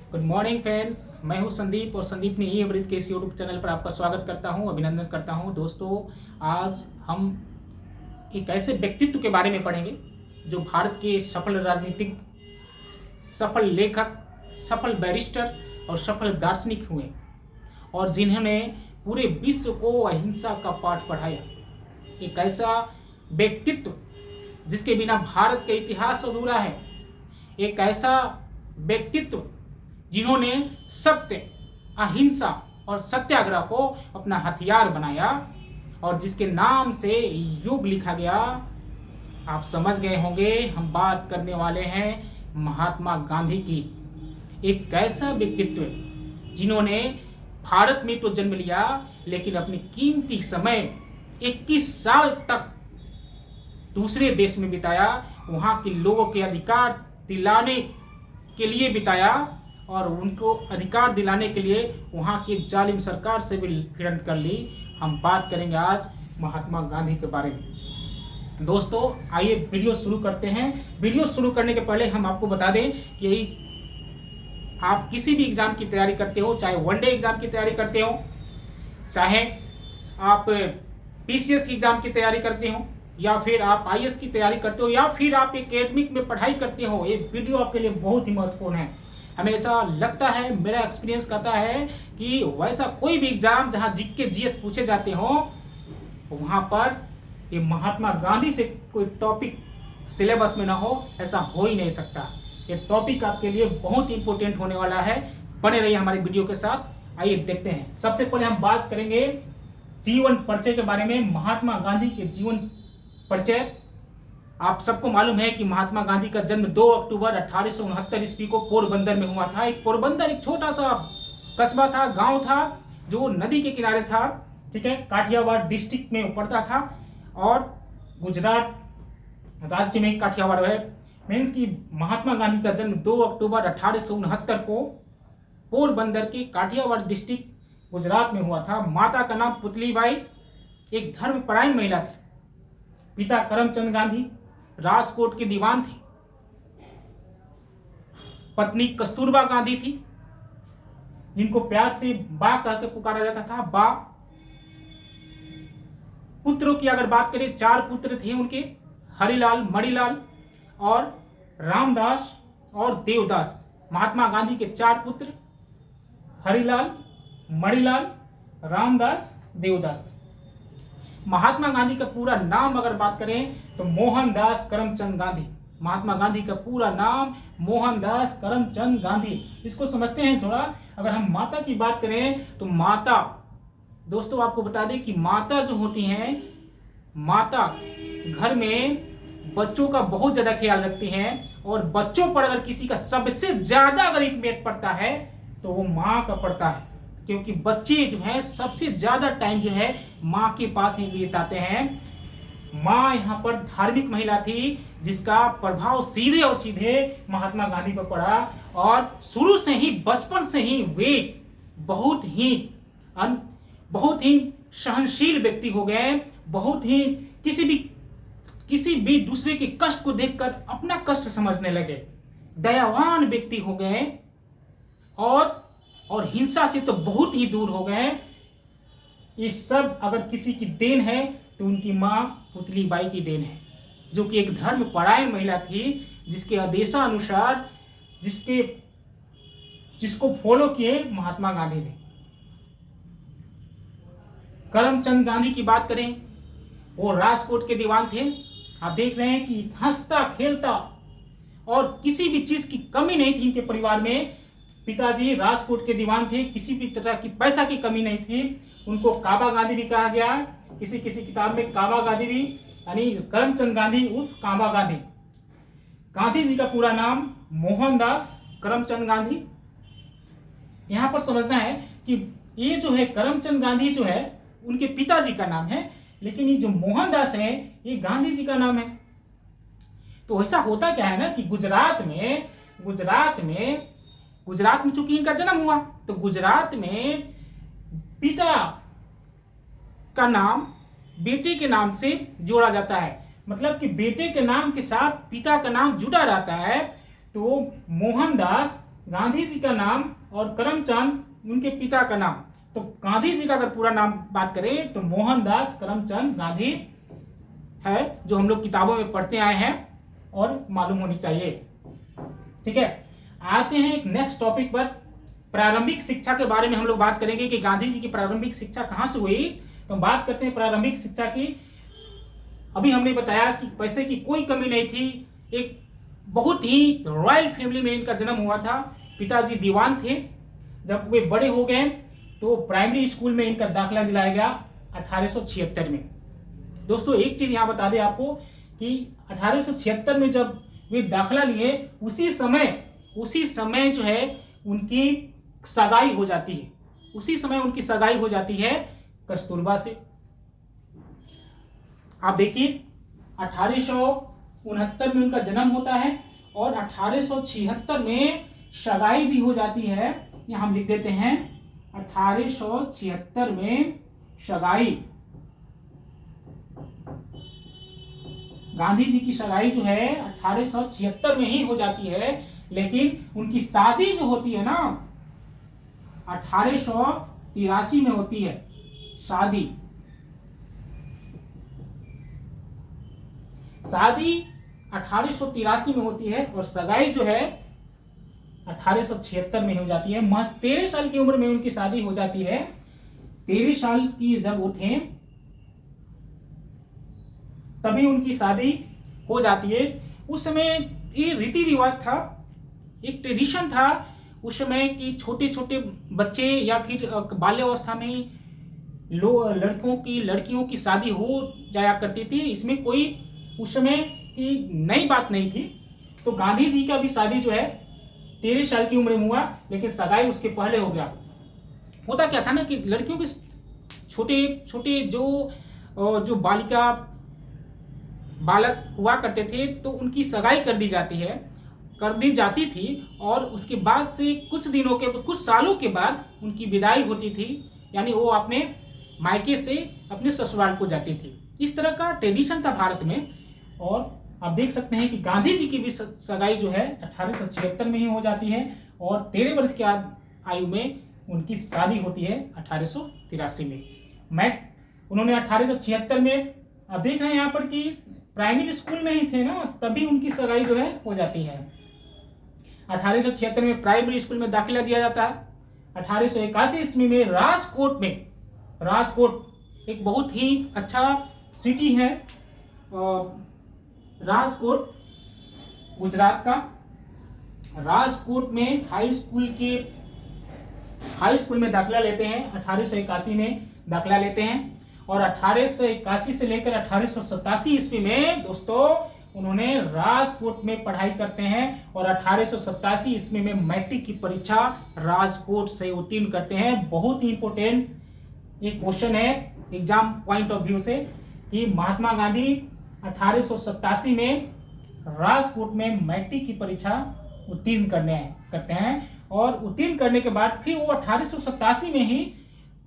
Good morning friends, मैं हूं संदीप और संदीप ने ई अमृत के इस यूट्यूब चैनल पर आपका स्वागत करता हूं, अभिनंदन करता हूं। दोस्तों, आज हम एक ऐसे व्यक्तित्व के बारे में पढ़ेंगे जो भारत के सफल राजनीतिक, सफल लेखक, सफल बैरिस्टर और सफल दार्शनिक हुए और जिन्होंने पूरे विश्व को अहिंसा का पाठ पढ़ाया। एक ऐसा व्यक्तित्व जिसके बिना भारत का इतिहास अधूरा है। एक ऐसा व्यक्तित्व जिन्होंने सत्य, अहिंसा और सत्याग्रह को अपना हथियार बनाया और जिसके नाम से युग लिखा गया। आप समझ गए होंगे, हम बात करने वाले हैं महात्मा गांधी की। एक ऐसा व्यक्तित्व जिन्होंने भारत में तो जन्म लिया, लेकिन अपनी कीमती समय 21 साल तक दूसरे देश में बिताया, वहां के लोगों के अधिकार दिलाने के लिए बिताया और उनको अधिकार दिलाने के लिए वहां की जालिम सरकार से भी भिड़ंत कर ली। हम बात करेंगे आज महात्मा गांधी के बारे में। दोस्तों, आइए वीडियो शुरू करते हैं। वीडियो शुरू करने के पहले हम आपको बता दें कि आप किसी भी एग्जाम की तैयारी करते हो, चाहे वनडे एग्जाम की तैयारी करते हो, चाहे आप पीसीएस एग्जाम की तैयारी करते हो, या फिर आप आईएएस की तैयारी करते हो, या फिर आप एकेडमिक में पढ़ाई करते हो, ये वीडियो आपके लिए बहुत ही महत्वपूर्ण है। हमें ऐसा लगता है, मेरा एक्सपीरियंस कहता है कि वैसा कोई भी एग्जाम जहां जीके जीएस पूछे जाते हो, वहां पर ये महात्मा गांधी से कोई टॉपिक सिलेबस में ना हो, ऐसा हो ही नहीं सकता। ये टॉपिक आपके लिए बहुत इंपॉर्टेंट होने वाला है। बने रहिए हमारी वीडियो के साथ। आइए देखते हैं। सबसे पहले हम बात करेंगे जीवन परिचय के बारे में। महात्मा गांधी के जीवन परिचय। आप सबको मालूम है कि महात्मा गांधी का जन्म 2 अक्टूबर 1869 ईस्वी को पोरबंदर में हुआ था। पोरबंदर एक छोटा सा कस्बा था, गांव था, जो नदी के किनारे था। ठीक है, काठियावाड़ डिस्ट्रिक्ट में पड़ता था और गुजरात राज्य में काठियावाड़ है। मीन्स कि महात्मा गांधी का जन्म 2 अक्टूबर 1869 को पोरबंदर के काठियावाड़ डिस्ट्रिक्ट गुजरात में हुआ था। माता का नाम पुतलीबाई एक धर्मपरायण महिला थी। पिता करमचंद गांधी राजकोट के दीवान थे। पत्नी कस्तूरबा गांधी थी, जिनको प्यार से बा कहकर पुकारा जाता था, बा। पुत्रों की अगर बात करें, 4 पुत्र थे उनके, हरिलाल, मणिलाल और रामदास और देवदास। महात्मा गांधी के 4 पुत्र, हरिलाल, मणिलाल, रामदास, देवदास। महात्मा गांधी का पूरा नाम अगर बात करें तो मोहनदास करमचंद गांधी। महात्मा गांधी का पूरा नाम मोहनदास करमचंद गांधी। इसको समझते हैं थोड़ा। अगर हम माता की बात करें तो माता, दोस्तों आपको बता दें कि माता जो होती हैं, माता घर में बच्चों का बहुत ज्यादा ख्याल रखती हैं और बच्चों पर अगर किसी का सबसे ज्यादा अगर इम्पैक्ट पड़ता है तो वो माँ का पड़ता है, क्योंकि बच्चे जो है सबसे ज्यादा टाइम जो है माँ के पास ही बिताते हैं। माँ यहाँ पर धार्मिक महिला थी, जिसका प्रभाव सीधे और सीधे महात्मा गांधी पर पड़ा और शुरू से ही, बचपन से ही वे बहुत ही सहनशील व्यक्ति हो गए। बहुत ही किसी भी दूसरे के कष्ट को देखकर अपना कष्ट समझने लगे। दयावान व्यक्ति हो गए और हिंसा से तो बहुत ही दूर हो गए। ये सब अगर किसी की देन है तो उनकी मां पुतलीबाई की देन है, जो कि एक धर्मपरायण महिला थी, जिसके आदेशानुसार जिसको फॉलो किए महात्मा गांधी ने। करमचंद गांधी की बात करें, वो राजकोट के दीवान थे। आप देख रहे हैं कि हंसता खेलता और किसी भी चीज की कमी नहीं थी इनके परिवार में। पिताजी राजकोट के दीवान थे, किसी भी तरह की पैसा की कमी नहीं थी। उनको काबा गांधी भी कहा गया है, किसी किताब में काबा गांधी भी, यानी करमचंद गांधी उर्फ काबा गांधी। गांधी जी का पूरा नाम मोहनदास करमचंद गांधी। यहां पर समझना है कि ये जो है करमचंद गांधी जो है उनके पिताजी का नाम है, लेकिन ये जो मोहनदास है ये गांधी जी का नाम है। तो ऐसा होता क्या है ना कि गुजरात में चूंकि इनका जन्म हुआ, तो गुजरात में पिता का नाम बेटे के नाम से जोड़ा जाता है। मतलब कि बेटे के नाम के साथ पिता का नाम जुड़ा रहता है। तो मोहनदास गांधी जी का नाम और करमचंद उनके पिता का नाम। तो गांधी जी का अगर पूरा नाम बात करें तो मोहनदास करमचंद गांधी है, जो हम लोग किताबों में पढ़ते आए हैं और मालूम होनी चाहिए। ठीक है, आते हैं एक नेक्स्ट टॉपिक पर। प्रारंभिक शिक्षा के बारे में हम लोग बात करेंगे कि गांधी जी की प्रारंभिक शिक्षा कहां से हुई। तो बात करते हैं प्रारंभिक शिक्षा की। अभी हमने बताया कि पैसे की कोई कमी नहीं थी, एक बहुत ही रॉयल फैमिली में इनका जन्म हुआ था। पिताजी दीवान थे। जब वे बड़े हो गए तो प्राइमरी स्कूल में इनका दाखिला दिलाया गया 1876 में। दोस्तों एक चीज यहां बता दें आपको कि 1876 में जब वे दाखिला लिए उसी समय जो है उनकी सगाई हो जाती है। उसी समय उनकी सगाई हो जाती है कस्तूरबा से। आप देखिए 1869 में उनका जन्म होता है और 1876 में सगाई भी हो जाती है। यहां हम लिख देते हैं 1876 में सगाई। गांधी जी की सगाई जो है 1876 में ही हो जाती है, लेकिन उनकी शादी जो होती है ना 1883 में होती है। शादी 1883 में होती है और सगाई जो है 1876 में हो जाती है। महज 13 साल की उम्र में उनकी शादी हो जाती है। 13 साल की जब उठे तभी उनकी शादी हो जाती है। उस समय ये रीति रिवाज था, एक ट्रेडिशन था उस समय कि छोटे छोटे बच्चे या फिर बाल्यावस्था में लड़कियों की शादी हो जाया करती थी। इसमें कोई उस समय की नई बात नहीं थी। तो गांधी जी का भी शादी जो है 13 साल की उम्र में हुआ, लेकिन सगाई उसके पहले हो गया। होता क्या था ना कि लड़कियों के छोटे छोटे जो बालक हुआ करते थे तो उनकी सगाई कर दी जाती थी और उसके बाद से कुछ सालों के बाद उनकी विदाई होती थी, यानी वो अपने मायके से अपने ससुराल को जाती थी। इस तरह का ट्रेडिशन था भारत में। और आप देख सकते हैं कि गांधी जी की भी सगाई जो है 1876 में ही हो जाती है और 13 वर्ष की आयु में उनकी शादी होती है 1883 में। उन्होंने 1876 में, आप देख रहे हैं यहाँ पर कि प्राइमरी स्कूल में ही थे ना, तभी उनकी सगाई जो है हो जाती है। 1876 में प्राइमरी स्कूल में दाखिला दिया जाता है। 1881 ईस्वी में राजकोट एक बहुत ही अच्छा सिटी है, राजकोट गुजरात का। राजकोट में हाई स्कूल में दाखिला लेते हैं। 1881 में दाखिला लेते हैं और 1881 से लेकर 1887 ईस्वी में दोस्तों उन्होंने राजकोट में पढ़ाई करते हैं और 1887 ईस्वी में मैट्रिक की परीक्षा राजकोट से उत्तीर्ण करते हैं। बहुत ही इंपॉर्टेंट एक क्वेश्चन है एग्जाम पॉइंट ऑफ व्यू से कि महात्मा गांधी 1887 में राजकोट में मैट्रिक की परीक्षा उत्तीर्ण करते हैं और उत्तीर्ण करने के बाद फिर वो 1887 में ही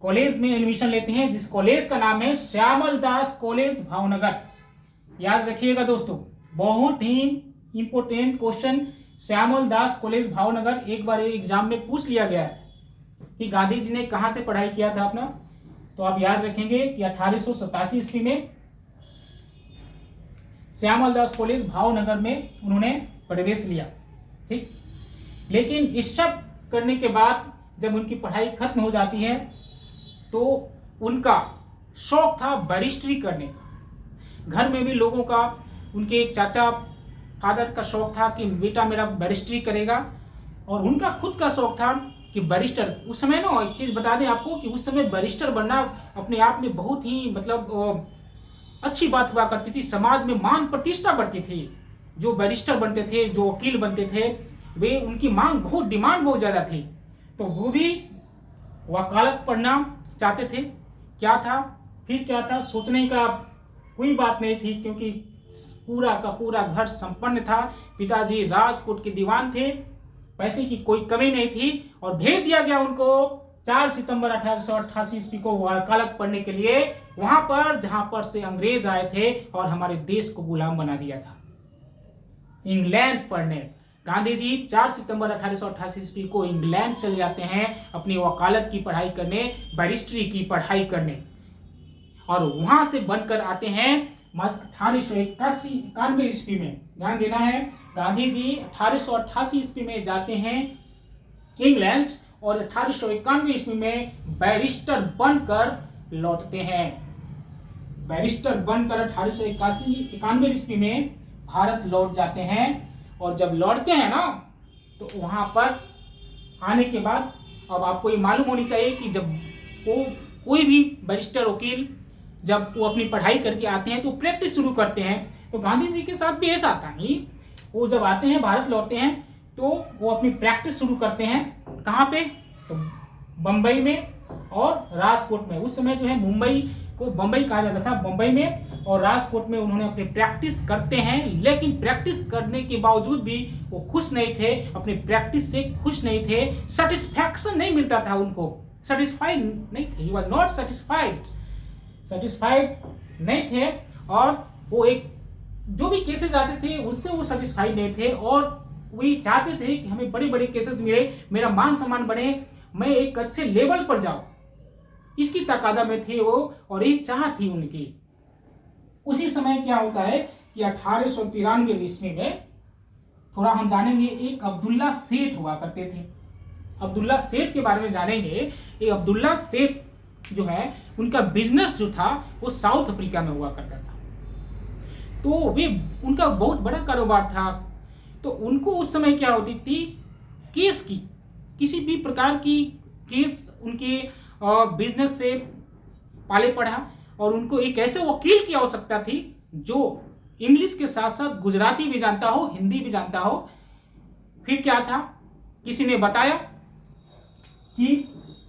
कॉलेज में एडमिशन लेते हैं, जिस कॉलेज का नाम है श्यामल दास कॉलेज भावनगर। याद रखिएगा दोस्तों, बहुत ही इंपॉर्टेंट क्वेश्चन, श्यामल दास कॉलेज भावनगर। एक बार एग्जाम में पूछ लिया गया है कि गांधी जी ने कहां से पढ़ाई किया था अपना, तो आप याद रखेंगे कि 1887 ईस्वी में श्यामल दास कॉलेज भावनगर में उन्होंने प्रवेश लिया। ठीक, लेकिन इस सब करने के बाद जब उनकी पढ़ाई खत्म हो जाती है तो उनका शौक था बैरिस्ट्री करने का। घर में भी लोगों का, उनके चाचा फादर का शौक था कि बेटा मेरा बैरिस्ट्री करेगा और उनका खुद का शौक था कि बैरिस्टर। उस समय ना एक चीज बता दें आपको कि उस समय बैरिस्टर बनना अपने आप में बहुत ही मतलब अच्छी बात हुआ करती थी, समाज में मान प्रतिष्ठा बढ़ती थी। जो बैरिस्टर बनते थे, जो वकील बनते थे, वे उनकी मांग डिमांड बहुत ज्यादा थी, तो वो भी वकालत पढ़ना चाहते थे। क्या था सोचने का कोई बात नहीं थी, क्योंकि पूरा का पूरा घर संपन्न था। पिताजी राजकोट के दीवान थे, पैसे की कोई कमी नहीं थी और भेज दिया गया उनको 4 सितंबर 1888 ईस्वी को वकालत पढ़ने के लिए, वहां पर जहां पर से अंग्रेज आए थे और हमारे देश को गुलाम बना दिया था, इंग्लैंड पढ़ने। गांधी जी 4 सितंबर 1888 ईस्वी को इंग्लैंड चले जाते हैं अपनी वकालत की पढ़ाई करने, बैरिस्ट्री की पढ़ाई करने, और वहां से बनकर आते हैं 1891 ईस्वी में। ध्यान देना है, गांधी जी 1888 ईस्वी में जाते हैं इंग्लैंड और 1891 ईस्वी में बैरिस्टर बनकर लौटते हैं। बैरिस्टर बनकर 1891 ईस्वी में भारत लौट जाते हैं, और जब लौटते हैं ना तो वहां पर आने के बाद अब आपको ये मालूम होनी चाहिए कि जब वो कोई भी बैरिस्टर वकील जब वो अपनी पढ़ाई करके आते हैं तो प्रैक्टिस शुरू करते हैं। तो गांधी जी के साथ भी ऐसा था ही, वो जब आते हैं भारत लौटते हैं तो वो अपनी प्रैक्टिस शुरू करते हैं। कहाँ पे? तो बम्बई में और राजकोट में। उस समय जो है मुंबई को बम्बई कहा जाता था, बम्बई में और राजकोट में उन्होंने अपनी प्रैक्टिस करते हैं। लेकिन प्रैक्टिस करने के बावजूद भी वो खुश नहीं थे, अपनी प्रैक्टिस से खुश नहीं थे, सेटिस्फैक्शन नहीं मिलता था उनको, सेटिस्फाइड नहीं थे, ही वाज नॉट सेटिस्फाइड नहीं थे। और वो एक जो भी केसेस आते थे उससे वो सेटिस्फाइड नहीं थे, और वो चाहते थे कि हमें बड़े बड़े केसेस मिले, मेरा मान सम्मान बढ़े, मैं एक अच्छे लेवल पर जाऊं, इसकी तकादा में थे वो, और ये चाह थी उनकी। उसी समय क्या होता है कि 1893 ईस्वी में थोड़ा हम जानेंगे, एक अब्दुल्ला सेठ हुआ करते थे। अब्दुल्ला सेठ के बारे में जानेंगे। ये अब्दुल्ला सेठ जो है उनका बिजनेस जो था वो साउथ अफ्रीका में हुआ करता था, तो वे उनका बहुत बड़ा कारोबार था। तो उनको उस समय क्या होती थी, केस की किसी भी प्रकार की केस उनके बिजनेस से पाले पड़ा, और उनको एक ऐसे वकील की आवश्यकता थी जो इंग्लिश के साथ साथ गुजराती भी जानता हो, हिंदी भी जानता हो। फिर क्या था, किसी ने बताया कि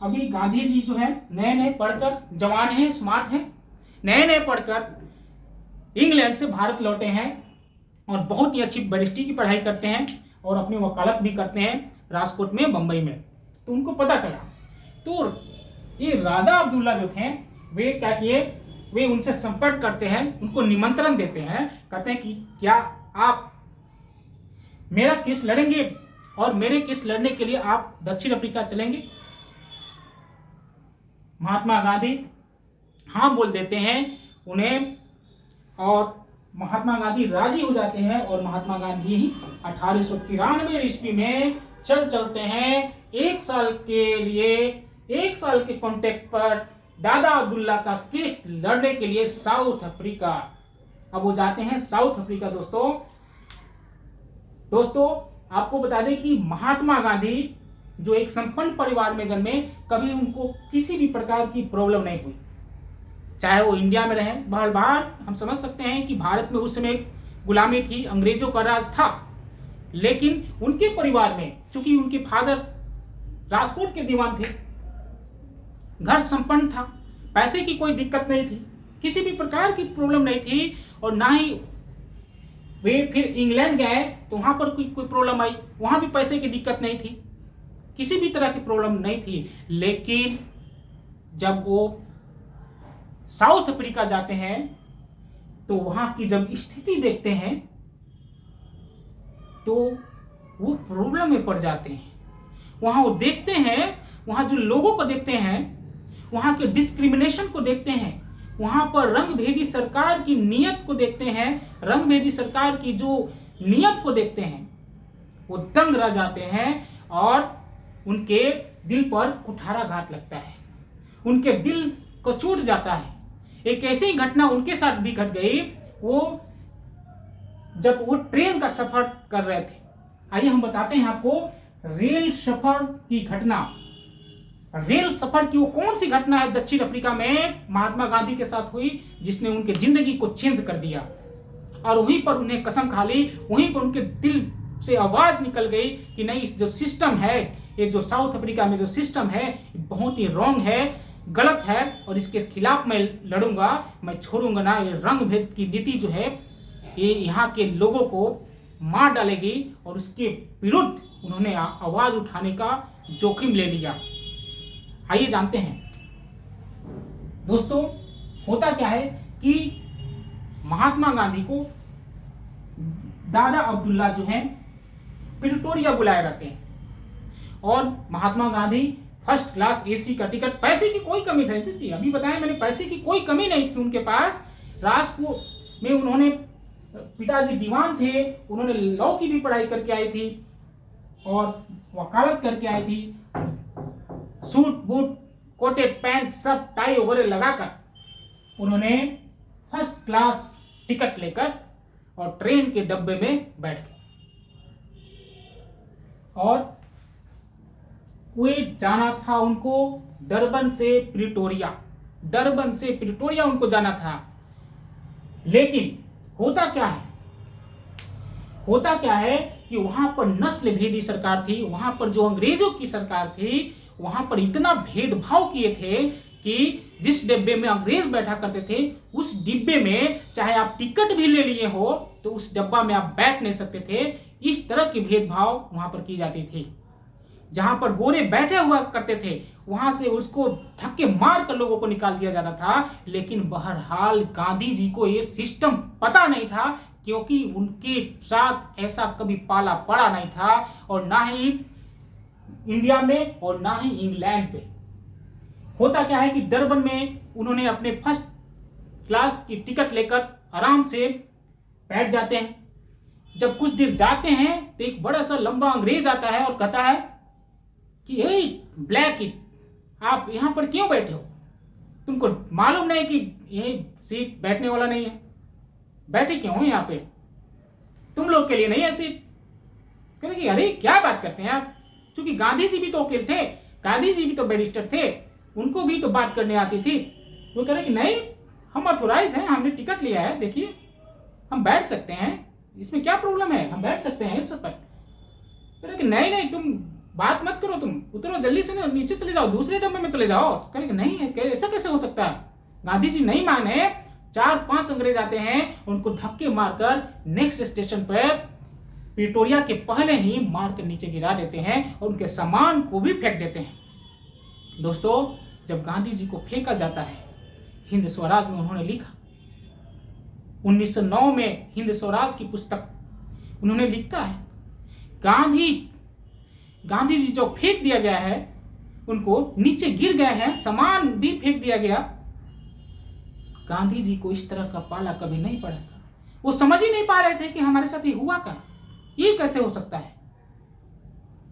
अभी गांधी जी जो है नए नए पढ़कर जवान हैं, स्मार्ट हैं, नए नए पढ़कर इंग्लैंड से भारत लौटे हैं और बहुत ही अच्छी बैरिस्ट्री की पढ़ाई करते हैं और अपनी वकालत भी करते हैं राजकोट में, बंबई में। तो उनको पता चला, तो ये राधा अब्दुल्ला जो थे वे क्या किए, वे उनसे संपर्क करते हैं, उनको निमंत्रण देते हैं, कहते हैं कि क्या आप मेरा केस लड़ेंगे, और मेरे केस लड़ने के लिए आप दक्षिण अफ्रीका चलेंगे। महात्मा गांधी हाँ बोल देते हैं उन्हें, और महात्मा गांधी राजी हो जाते हैं, और महात्मा गांधी 1893 ईस्वी में चलते हैं 1 साल के लिए, 1 साल के कॉन्ट्रैक्ट पर दादा अब्दुल्ला का केस लड़ने के लिए साउथ अफ्रीका। अब वो जाते हैं साउथ अफ्रीका। दोस्तों आपको बता दें कि महात्मा गांधी जो एक संपन्न परिवार में जन्मे, कभी उनको किसी भी प्रकार की प्रॉब्लम नहीं हुई, चाहे वो इंडिया में रहे। बार हम समझ सकते हैं कि भारत में उस समय गुलामी थी, अंग्रेजों का राज था, लेकिन उनके परिवार में चूंकि उनके फादर राजकोट के दीवान थे, घर संपन्न था, पैसे की कोई दिक्कत नहीं थी, किसी भी प्रकार की प्रॉब्लम नहीं थी, और ना ही वे फिर इंग्लैंड गए तो वहां पर कोई प्रॉब्लम आई, वहां भी पैसे की दिक्कत नहीं थी, किसी भी तरह की प्रॉब्लम नहीं थी। लेकिन जब वो साउथ अफ्रीका जाते हैं तो वहां की जब स्थिति देखते हैं तो वो प्रॉब्लम में पड़ जाते हैं। वहां वो देखते हैं, वहां जो लोगों को देखते हैं, वहां के डिस्क्रिमिनेशन को देखते हैं, वहां पर रंगभेदी सरकार की नीयत को देखते हैं, रंगभेदी सरकार की जो नियम को देखते हैं, वो दंग रह जाते हैं और उनके दिल पर कुठाराघात लगता है, उनके दिल को चोट जाता है। एक ऐसी घटना उनके साथ भी घट गई, वो जब वो ट्रेन का सफर कर रहे थे। आइए हम बताते हैं आपको रेल सफर की घटना। रेल सफर की वो कौन सी घटना है दक्षिण अफ्रीका में महात्मा गांधी के साथ हुई जिसने उनके जिंदगी को चेंज कर दिया, और वहीं पर उन्हें कसम खा ली, वहीं पर उनके दिल से आवाज निकल गई कि नहीं, जो सिस्टम है, ये जो साउथ अफ्रीका में जो सिस्टम है बहुत ही रॉन्ग है, गलत है, और इसके खिलाफ मैं लड़ूंगा, मैं छोड़ूंगा ना। ये रंग भेद की नीति जो है ये यहाँ के लोगों को मार डालेगी, और उसके विरुद्ध उन्होंने आवाज उठाने का जोखिम ले लिया। आइए जानते हैं दोस्तों, होता क्या है कि महात्मा गांधी को दादा अब्दुल्ला जो हैं प्रिटोरिया बुलाए रहते हैं। और Mahatma Gandhi first class AC का टिकट, पैसे की कोई कमी नहीं थी, अभी बताया मैंने, पैसे की कोई कमी नहीं थी उनके पास। राजकोट में उन्होंने, पिताजी दीवान थे, उन्होंने लॉ की भी पढ़ाई करके आई थी और वकालत करके आई थी। सूट बूट कोटेड पैंट सब टाई वगैरह लगाकर उन्होंने फर्स्ट क्लास टिकट लेकर और ट्रेन के डब्बे में बैठ गए और वे जाना था उनको डरबन से प्रिटोरिया, डरबन से प्रिटोरिया उनको जाना था। लेकिन होता क्या है कि वहां पर नस्ल भेदी सरकार थी, वहां पर जो अंग्रेजों की सरकार थी, वहां पर इतना भेदभाव किए थे कि जिस डिब्बे में अंग्रेज बैठा करते थे उस डिब्बे में चाहे आप टिकट भी ले लिए हो तो उस डब्बा में आप बैठ नहीं सकते थे। इस तरह की भेदभाव वहां पर की जाती थी। जहां पर गोरे बैठे हुआ करते थे वहां से उसको धक्के मार कर लोगों को निकाल दिया जाता था। लेकिन बहरहाल गांधी जी को ये सिस्टम पता नहीं था, क्योंकि उनके साथ ऐसा कभी पाला पड़ा नहीं था, और ना ही इंडिया में और ना ही इंग्लैंड पे। होता क्या है कि डरबन में उन्होंने अपने फर्स्ट क्लास की टिकट लेकर आराम से बैठ जाते हैं। जब कुछ देर जाते हैं तो एक बड़ा सा लंबा अंग्रेज आता है और कहता है कि ए ब्लैक, आप यहां पर क्यों बैठे हो? तुमको मालूम नहीं कि ये सीट बैठने वाला नहीं है? बैठे क्यों हो यहाँ पे? तुम लोग के लिए नहीं है सीट। कहने कि अरे क्या बात करते हैं आप, क्योंकि गांधी जी भी तो वकील थे, गांधी जी भी तो बैरिस्टर थे, उनको भी तो बात करने आती थी। वो कह रहे कि नहीं, हम ऑथोराइज हैं, हमने टिकट लिया है, देखिए हम बैठ सकते हैं, इसमें क्या प्रॉब्लम है, हम बैठ सकते हैं इस पर। कह रहे कि नहीं तुम बात मत करो, तुम उतरो जल्दी से, नीचे चले जाओ, दूसरे डब्बे में चले जाओ। कह रहे कि नहीं, ऐसा कैसे हो सकता है? गांधी जी नहीं माने। 4-5 अंग्रेज आते हैं, उनको धक्के मारकर नेक्स्ट स्टेशन पर प्रिटोरिया के पहले ही मार कर नीचे गिरा देते हैं और उनके सामान को भी फेंक देते हैं। दोस्तों, जब गांधी जी को फेंका जाता है, हिंद स्वराज में उन्होंने लिखा, 1909 में हिंद स्वराज की पुस्तक उन्होंने लिखता है, गांधी जी जो फेंक दिया गया है, उनको नीचे गिर गए हैं, सामान भी फेंक दिया गया। गांधी जी को इस तरह का पाला कभी नहीं पड़ा था। वो समझ ही नहीं पा रहे थे कि हमारे साथ ये हुआ क्या, ये कैसे हो सकता है।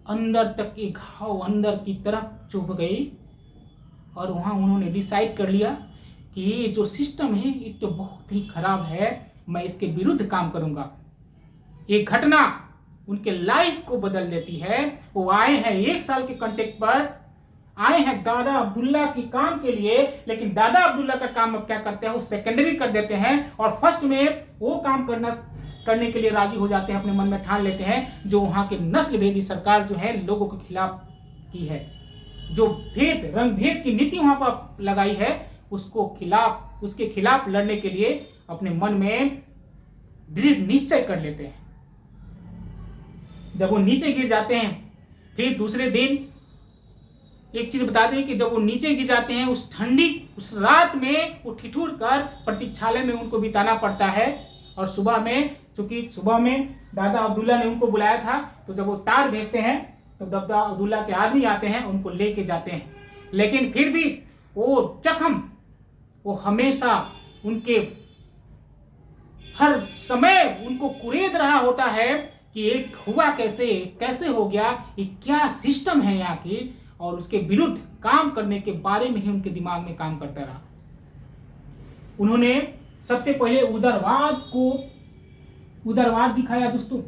अंदर तक एक घाव अंदर की तरफ चुभ गई और वहां उन्होंने डिसाइड कर लिया कि ये जो सिस्टम है ये तो बहुत ही खराब है, मैं इसके विरुद्ध काम करूंगा। एक घटना उनके लाइफ को बदल देती है। वो आए हैं 1 साल के कॉन्ट्रैक्ट पर, आए हैं दादा अब्दुल्ला के काम के लिए, लेकिन दादा अब्दुल्ला का काम अब क्या करते हैं, वो सेकेंडरी कर देते हैं और फर्स्ट में वो काम करने के लिए राजी हो जाते हैं, अपने मन में ठान लेते हैं जो वहां के नस्ल भेदी सरकार जो है लोगों के खिलाफ की है, जो रंग भेद की नीति वहां पर लगाई है, उसके खिलाफ लड़ने के लिए अपने मन में दृढ़ निश्चय कर लेते हैं। जब वो नीचे गिर जाते हैं, फिर दूसरे दिन एक चीज बता दें कि जब वो नीचे गिर जाते हैं, उस रात में वो ठिठुर कर प्रतीक्षालय में उनको बिताना पड़ता है। और सुबह में, चूंकि सुबह में दादा अब्दुल्ला ने उनको बुलाया था, तो जब वो तार भेजते हैं तो दादा अब्दुल्ला के आदमी आते हैं, उनको लेके जाते हैं। लेकिन फिर भी वो जख्म, वो हमेशा उनके हर समय उनको कुरेद रहा होता है कि एक हुआ कैसे हो गया, ये क्या सिस्टम है यहाँ की, और उसके विरुद्ध काम करने के बारे में ही उनके दिमाग में काम करता रहा। उन्होंने सबसे पहले उदारवाद दिखाया। दोस्तों,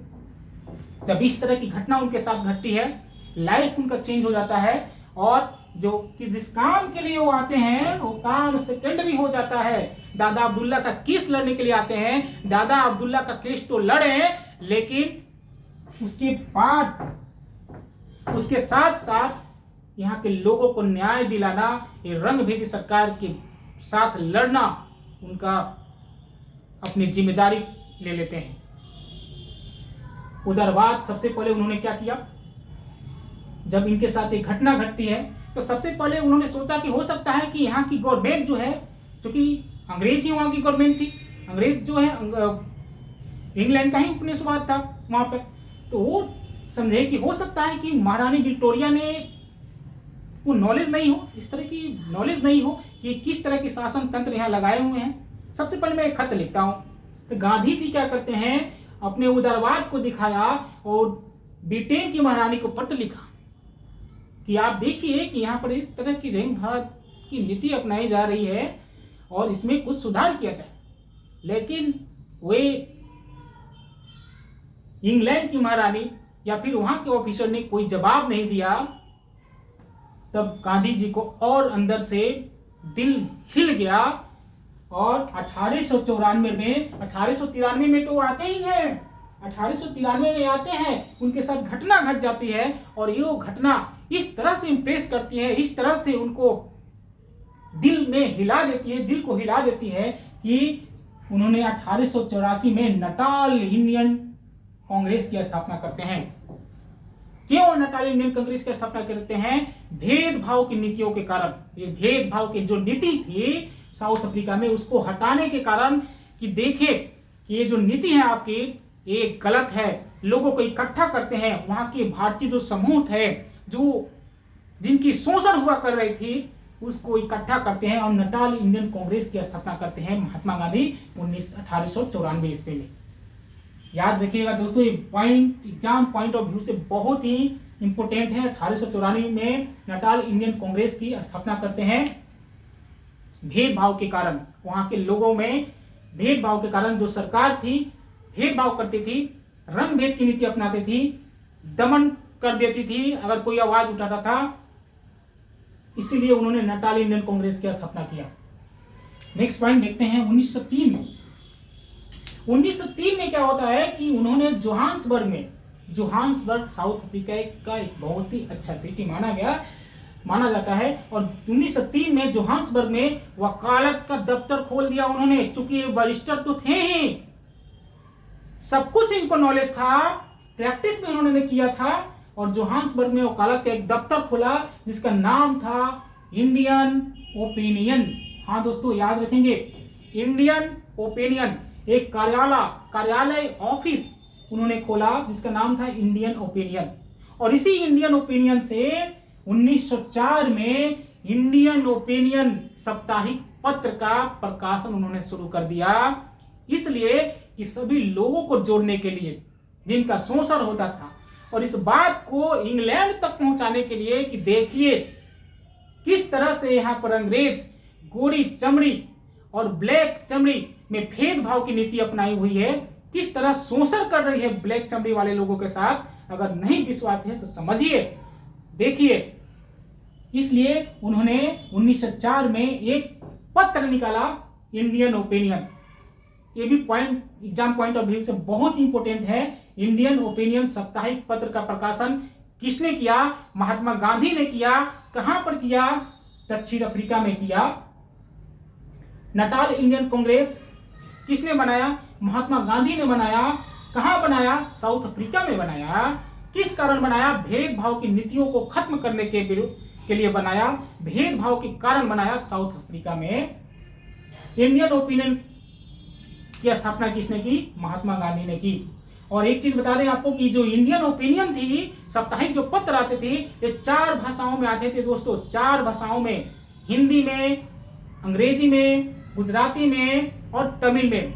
जब इस तरह की घटना उनके साथ घटती है, लाइफ उनका चेंज हो जाता है और जो कि जिस काम के लिए वो आते हैं वो काम सेकेंडरी हो जाता है। दादा अब्दुल्ला का केस लड़ने के लिए आते हैं, दादा अब्दुल्ला का केस तो लड़े, लेकिन उसके बाद उसके साथ साथ यहाँ के लोगों को न्याय दिलाना, ये रंगभेदी सरकार के साथ लड़ना उनका अपनी जिम्मेदारी ले लेते हैं। उदारवाद, सबसे पहले उन्होंने क्या किया, जब इनके साथ एक घटना घटती है तो सबसे पहले उन्होंने सोचा कि हो सकता है कि यहाँ की गवर्नमेंट जो है, क्योंकि अंग्रेज ही वहाँ की गवर्नमेंट थी, अंग्रेज जो है इंग्लैंड का ही उपनिवेशवाद था वहाँ पे, तो वो समझे कि हो सकता है कि महारानी विक्टोरिया ने को नॉलेज नहीं हो, इस तरह की नॉलेज नहीं हो कि किस तरह के शासन तंत्र यहाँ लगाए हुए हैं। सबसे पहले मैं एक खत लिखता हूँ। तो गांधी जी क्या करते हैं, अपने उदारवाद को दिखाया और ब्रिटेन की महारानी को पत्र लिखा कि आप देखिए कि यहाँ पर इस तरह की रंग भाग की नीति अपनाई जा रही है और इसमें कुछ सुधार किया जाए। लेकिन वे इंग्लैंड की महारानी या फिर वहां के ऑफिसर ने कोई जवाब नहीं दिया। तब गांधी जी को और अंदर से दिल हिल गया और 1893 में तो आते ही हैं, 1893 में आते हैं, उनके साथ घटना घट जाती है और ये घटना इस तरह से इंप्रेस करती है, इस तरह से उनको दिल को हिला देती है कि उन्होंने 1884 में नटाल इंडियन कांग्रेस की स्थापना करते हैं। क्यों नटाल इंडियन कांग्रेस की स्थापना करते हैं? भेदभाव की नीतियों के कारण। ये भेदभाव की जो नीति थी साउथ अफ्रीका में, उसको हटाने के कारण कि देखिए कि ये जो नीति है आपकी ये गलत है। लोगों को इकट्ठा करते हैं, वहां की भारतीय जो समूह है, जो जिनकी शोषण हुआ कर रही थी, उसको इकट्ठा करते हैं और नटाल इंडियन कांग्रेस की स्थापना करते हैं महात्मा गांधी 1894 ईस्वी में। याद रखिएगा दोस्तों, ये point exam point of view से बहुत ही इंपोर्टेंट है। 1894 में नटाल इंडियन कांग्रेस की स्थापना करते हैं। भेदभाव के कारण, वहां के लोगों में भेदभाव के कारण जो सरकार थी भेदभाव करती थी, रंग भेद की नीति अपनाती थी, दमन कर देती थी अगर कोई आवाज उठाता था, इसीलिए उन्होंने नटाल इंडियन कांग्रेस की स्थापना किया। नेक्स्ट पॉइंट देखते हैं 1903 में। 1903 में क्या होता है कि उन्होंने जोहान्सबर्ग साउथ अफ्रीका का एक बहुत ही अच्छा सिटी माना जाता है, और 1903 में जोहान्सबर्ग में वकालत का दफ्तर खोल दिया उन्होंने। चूंकि ये बैरिस्टर तो थे ही, सब कुछ इनको नॉलेज था, प्रैक्टिस में उन्होंने किया था, और जोहान्सबर्ग में वकालत का एक दफ्तर खोला जिसका नाम था इंडियन ओपिनियन। हाँ दोस्तों याद रखेंगे, इंडियन ओपिनियन। एक कार्यालय ऑफिस उन्होंने खोला जिसका नाम था इंडियन ओपिनियन, और इसी इंडियन ओपिनियन से 1904 में इंडियन ओपिनियन साप्ताहिक पत्र का प्रकाशन उन्होंने शुरू कर दिया, इसलिए कि सभी लोगों को जोड़ने के लिए जिनका शोषण होता था, और इस बात को इंग्लैंड तक पहुंचाने के लिए कि देखिए किस तरह से यहाँ पर अंग्रेज गोरी चमड़ी और ब्लैक चमड़ी में भेदभाव की नीति अपनाई हुई है, किस तरह शोषण कर रही है ब्लैक चमड़ी वाले लोगों के साथ। अगर नहीं विश्वास है तो समझिए, देखिए। इसलिए उन्होंने 1904 में एक पत्र निकाला, इंडियन ओपिनियन। ये भी point exam point of view से बहुत इंपॉर्टेंट है। इंडियन ओपिनियन साप्ताहिक पत्र का प्रकाशन किसने किया? महात्मा गांधी ने किया। कहां पर किया? दक्षिण अफ्रीका में किया। नटाल इंडियन कांग्रेस किसने बनाया? महात्मा गांधी ने बनाया। कहां बनाया? साउथ अफ्रीका में बनाया। किस कारण बनाया? भेदभाव की नीतियों को खत्म करने के लिए बनाया, भेदभाव के कारण बनाया साउथ अफ्रीका में। इंडियन ओपिनियन की स्थापना किसने की? महात्मा गांधी ने की। और एक चीज बता दें आपको कि जो इंडियन ओपिनियन थी, साप्ताहिक जो पत्र आते थे, ये 4 भाषाओं में आते थे दोस्तों, 4 भाषाओं में, हिंदी में, अंग्रेजी में, गुजराती में और तमिल में।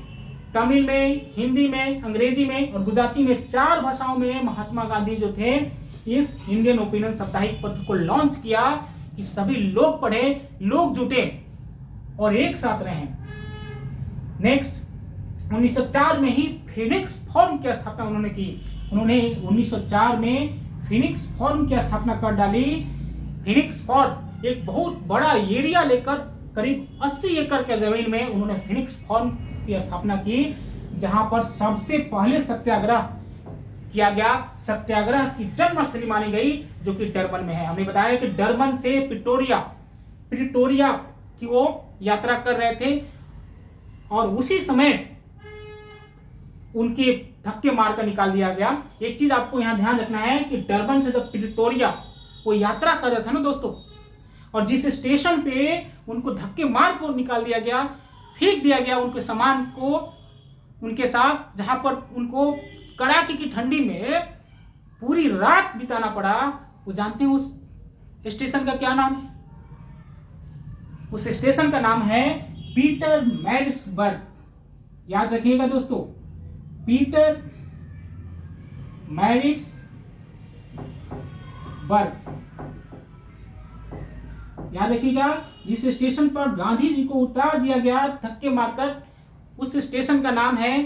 तमिल में, हिंदी में, अंग्रेजी में और गुजराती में 4 भाषाओं में महात्मा गांधी जो थे इस इंडियन ओपिनियन साप्ताहिक पत्र को लॉन्च किया कि सभी लोग पढ़े, लोग जुटे और एक साथ रहें। नेक्स्ट 1904 में ही फिनिक्स फॉर्म की स्थापना उन्होंने की। उन्होंने 1904 में फिनिक्स फॉर्म की स्थापना कर डाली। फिनिक्स फॉर्म एक बहुत बड़ा एरिया लेकर करीब 80 एकड़ के जमीन में उन्होंने फिनिक्स फॉर्म की स्थापना की, जहां पर सबसे पहले सत्याग्रह किया गया। सत्याग्रह की जन्मस्थली मानी गई जो कि डरबन में है। हमने बताया कि डरबन से प्रिटोरिया की वो यात्रा कर रहे थे और उसी समय उनके धक्के मारकर निकाल दिया गया। एक चीज आपको यहां ध्यान रखना है कि डरबन से जब प्रिटोरिया वो यात्रा कर रहे थे ना दोस्तों, और जिस स्टेशन पे उनको धक्के मार को निकाल दिया गया, फेंक दिया गया उनके सामान को उनके साथ, जहां पर उनको कड़ाके की ठंडी में पूरी रात बिताना पड़ा। वो जानते हैं उस स्टेशन का क्या नाम है? उस स्टेशन का नाम है पीटर मैरिट्सबर्ग। याद रखिएगा दोस्तों, पीटर मैरिट्सबर्ग। याद रखिएगा, जिस स्टेशन पर गांधी जी को उतार दिया गया धक्के मारकर, उस स्टेशन का नाम है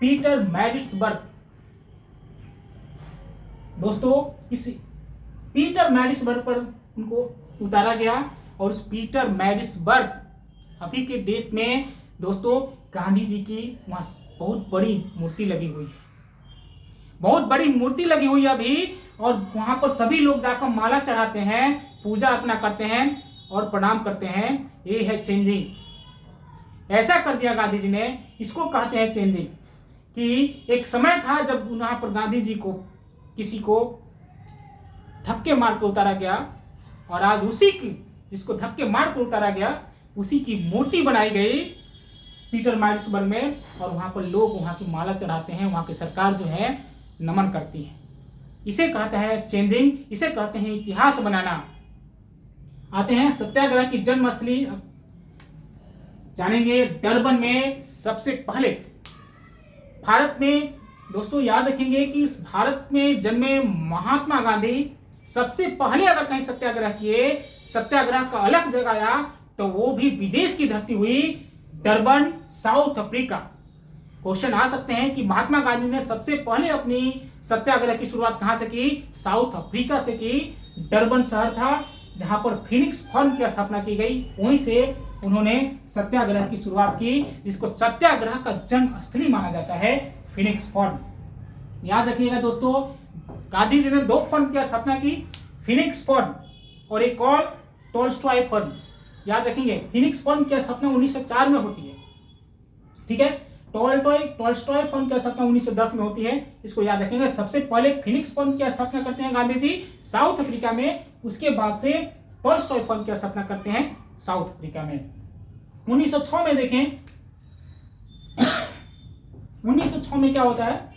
पीटर मैरिट्सबर्ग। दोस्तों, इस पीटर मैरिट्सबर्ग पर उनको उतारा गया और उस पीटर मैरिट्सबर्ग अभी के डेट में दोस्तों गांधी जी की वहां बहुत बड़ी मूर्ति लगी हुई है, बहुत बड़ी मूर्ति लगी हुई है अभी। और वहां पर सभी लोग जाकर माला चढ़ाते हैं, पूजा अर्चना करते हैं और प्रणाम करते हैं। ये है चेंजिंग। ऐसा कर दिया गांधी जी ने, इसको कहते हैं चेंजिंग। कि एक समय था जब वहां पर गांधी जी को किसी को धक्के मार कर उतारा गया, और आज उसी की, जिसको धक्के मार कर उतारा गया, उसी की मूर्ति बनाई गई पीटर मैरिट्सबर्ग में। और वहां पर लोग वहां की माला चढ़ाते हैं, वहां की सरकार जो है नमन करती है। इसे कहते हैं चेंजिंग, इसे कहते हैं इतिहास बनाना। आते हैं सत्याग्रह की जन्मस्थली जानेंगे। डरबन में सबसे पहले भारत में, दोस्तों याद रखेंगे कि इस भारत में जन्मे महात्मा गांधी सबसे पहले अगर कहीं सत्याग्रह किए, सत्याग्रह का अलग जगाया, तो वो भी विदेश की धरती हुई, डरबन, साउथ अफ्रीका। क्वेश्चन आ सकते हैं कि महात्मा गांधी ने सबसे पहले अपनी सत्याग्रह की शुरुआत कहां से की? साउथ अफ्रीका से की। डरबन शहर था जहां पर फिनिक्स फॉर्म की स्थापना की गई, वहीं से उन्होंने सत्याग्रह की शुरुआत की, जिसको सत्याग्रह का जन्म स्थली माना जाता है, फिनिक्स फॉर्म। याद रखिएगा दोस्तों, गांधी जी ने 2 फॉर्म की स्थापना की, फिनिक्स फॉर्म और एक और टॉलस्टॉय फॉर्म। याद रखेंगे, फिनिक्स फॉर्म की स्थापना 1904 में होती है, ठीक है। टॉलस्टॉय फॉर्म की स्थापना 1910 में होती है, इसको याद रखेंगे। सबसे पहले फिनिक्स फॉर्म की स्थापना करते हैं गांधी जी साउथ अफ्रीका में, उसके बाद से टॉलस्टॉय फॉर्म की स्थापना करते हैं साउथ अफ्रीका में। 1906 में देखें, 1906 में क्या होता है?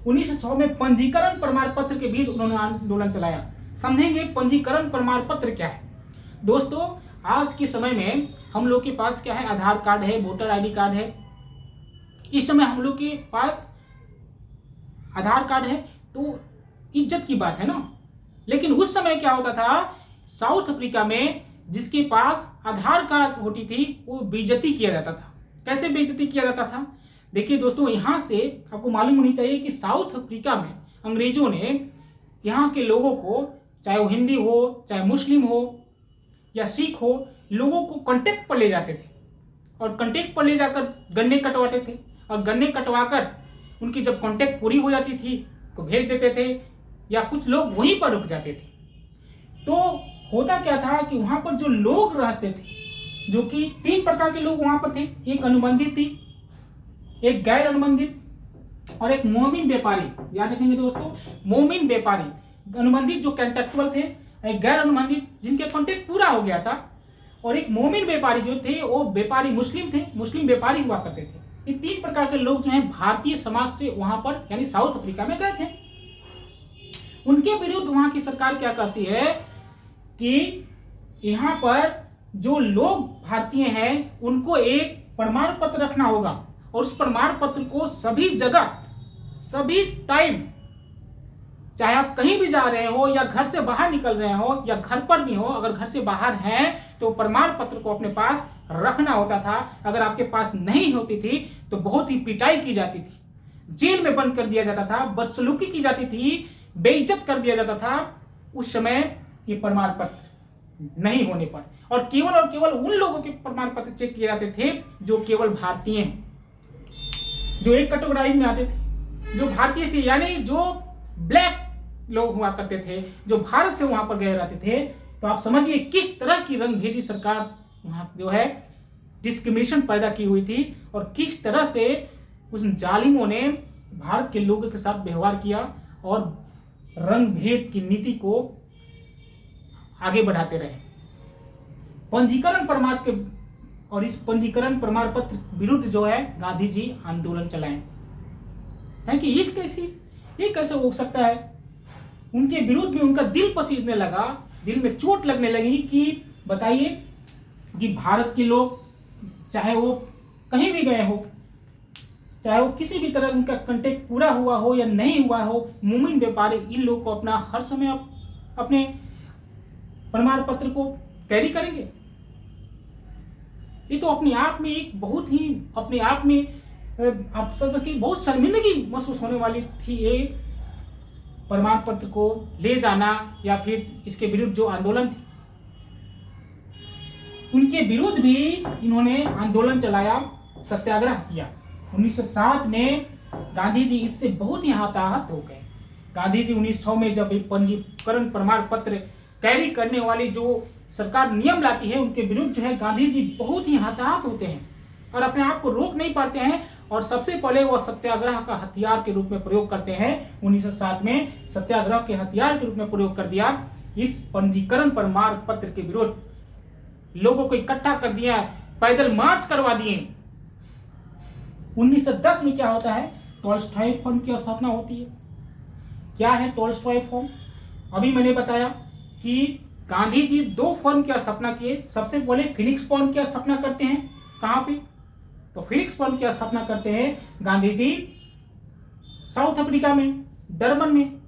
1906 में पंजीकरण प्रमाण पत्र के बीच उन्होंने आंदोलन चलाया। समझेंगे पंजीकरण प्रमाण पत्र क्या है। दोस्तों, आज के समय में हम लोग के पास क्या है? आधार कार्ड है, वोटर आईडी कार्ड है। इस समय हम लोग के पास आधार कार्ड है तो इज्जत की बात है ना। लेकिन उस समय क्या होता था? साउथ अफ्रीका में जिसके पास आधार कार्ड होती थी, वो बेइज्जती किया जाता था। कैसे बेइज्जती किया जाता था? देखिए दोस्तों, यहां से आपको मालूम होनी चाहिए कि साउथ अफ्रीका में अंग्रेजों ने यहाँ के लोगों को, चाहे वो हिंदी हो, चाहे मुस्लिम हो या सिख हो, लोगों को कॉन्टेक्ट पर ले जाते थे और कॉन्टेक्ट पर ले जाकर गन्ने कटवाते थे, और गन्ने कटवाकर उनकी जब कॉन्टेक्ट पूरी हो जाती थी तो भेज देते थे, या कुछ लोग वहीं पर रुक जाते थे। तो होता क्या था कि वहां पर जो लोग रहते थे, जो कि 3 प्रकार के लोग वहां पर थे, एक अनुबंधित थी, एक गैर अनुबंधित और एक मोमिन व्यापारी। याद रखेंगे दोस्तों, मोमिन व्यापारी, अनुबंधित जो कॉन्ट्रेक्चुअल थे, एक गैर अनुबंधित जिनके कॉन्ट्रैक्ट पूरा हो गया था, और एक मोमिन व्यापारी जो थे, वो व्यापारी मुस्लिम थे, मुस्लिम व्यापारी हुआ करते थे। ये 3 प्रकार के लोग जो हैं भारतीय समाज से वहां पर यानी साउथ अफ्रीका में गए थे। उनके विरुद्ध वहां की सरकार क्या कहती है कि यहाँ पर जो लोग भारतीय हैं उनको एक प्रमाण पत्र रखना होगा, और उस प्रमाण पत्र को सभी जगह, सभी टाइम, चाहे आप कहीं भी जा रहे हो या घर से बाहर निकल रहे हो या घर पर भी हो, अगर घर से बाहर हैं तो प्रमाण पत्र को अपने पास रखना होता था। अगर आपके पास नहीं होती थी तो बहुत ही पिटाई की जाती थी, जेल में बंद कर दिया जाता था, बदसलूकी की जाती थी, बेइज्जत कर दिया जाता था उस समय ये प्रमाण पत्र नहीं होने पर। और केवल उन लोगों के प्रमाण पत्र चेक किए जाते थे जो केवल भारतीय हैं, जो एक कैटेगराइज में आते थे, जो भारतीय थे, यानी जो ब्लैक लोग हुआ करते थे, जो भारत से वहां पर गए रहते थे। तो आप समझिए किस तरह की रंगभेदी सरकार वहां जो है डिस्क्रिमिनेशन पैदा की हुई थी, और किस तरह से उस जालिमों ने भारत के लोगों के साथ व्यवहार किया और रंगभेद की नीति को आगे बढ़ाते रहे। पंजीकरण प्रमाण के और इस पंजीकरण प्रमाण पत्र विरुद्ध जो है गांधी जी आंदोलन चलाए हैं कि ये कैसे हो सकता है उनके विरुद्ध में उनका दिल पसीजने लगा, दिल में चोट लगने लगी कि बताइए कि भारत के लोग चाहे वो कहीं भी गए हो, चाहे वो किसी भी तरह उनका कंटेक्ट पूरा हुआ हो या नहीं हुआ हो, मोमिन व्यापारी इन लोग को अपना हर समय अपने प्रमाण पत्र को कैरी करेंगे। ये तो अपने आप में एक बहुत ही अपने आप में आप समझ सकते बहुत शर्मिंदगी महसूस होने वाली थी ये प्रमाण पत्र को ले जाना या फिर इसके विरुद्ध जो आंदोलन थी, उनके विरुद्ध भी इन्होंने आंदोलन चलाया, सत्याग्रह किया। 1907 में गांधी जी इससे बहुत ही हताहत हो गए। गांधी जी 1906 में जब पंजीकरण प्रमाण पत्र कैरी करने वाली जो सरकार नियम लाती है उनके विरुद्ध जो है गांधी जी बहुत ही हताहत होते हैं और अपने आप को रोक नहीं पाते हैं और सबसे पहले वह सत्याग्रह का हथियार के रूप में प्रयोग करते हैं। 1907 में सत्याग्रह के हथियार के रूप में प्रयोग कर दिया। इस पंजीकरण प्रमाण पत्र के विरुद्ध लोगों को इकट्ठा कर दिया, पैदल मार्च करवा दिए। 1910 में क्या होता है, टॉल्स्टॉय फर्म की स्थापना होती है। क्या है टॉल्स्टॉय फर्म? अभी मैंने बताया कि गांधी जी 2 फर्म की स्थापना किए। सबसे पहले फिनिक्स फर्म की स्थापना करते हैं। कहां पे? तो फिनिक्स फर्म की स्थापना करते हैं गांधी जी साउथ अफ्रीका में, डरबन में।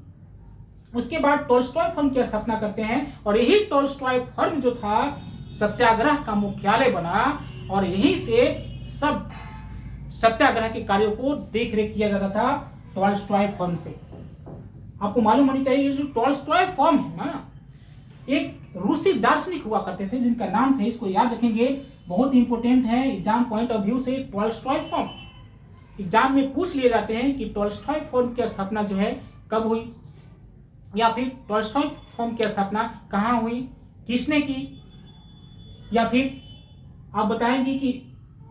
उसके बाद टॉल्स्टॉय फर्म की स्थापना करते हैं और यही टॉल्स्टॉय फर्म जो था सत्याग्रह का मुख्यालय बना और यहीं से सब सत्याग्रह के कार्यों को देख रेख किया जाता था टॉल्स्टॉय फर्म से। आपको मालूम होनी चाहिए जो टॉल्स्टॉय फर्म है ना, एक रूसी दार्शनिक हुआ करते थे जिनका नाम थे, इसको याद रखेंगे, बहुत इंपॉर्टेंट है एग्जाम पॉइंट ऑफ व्यू से। टॉल्स्टॉय फर्म एग्जाम में पूछ लिए जाते हैं कि टॉल्स्टॉय फर्म की स्थापना जो है कब हुई या फिर टॉल्स्टॉय फर्म की स्थापना कहाँ हुई, किसने की, या फिर आप बताएंगे कि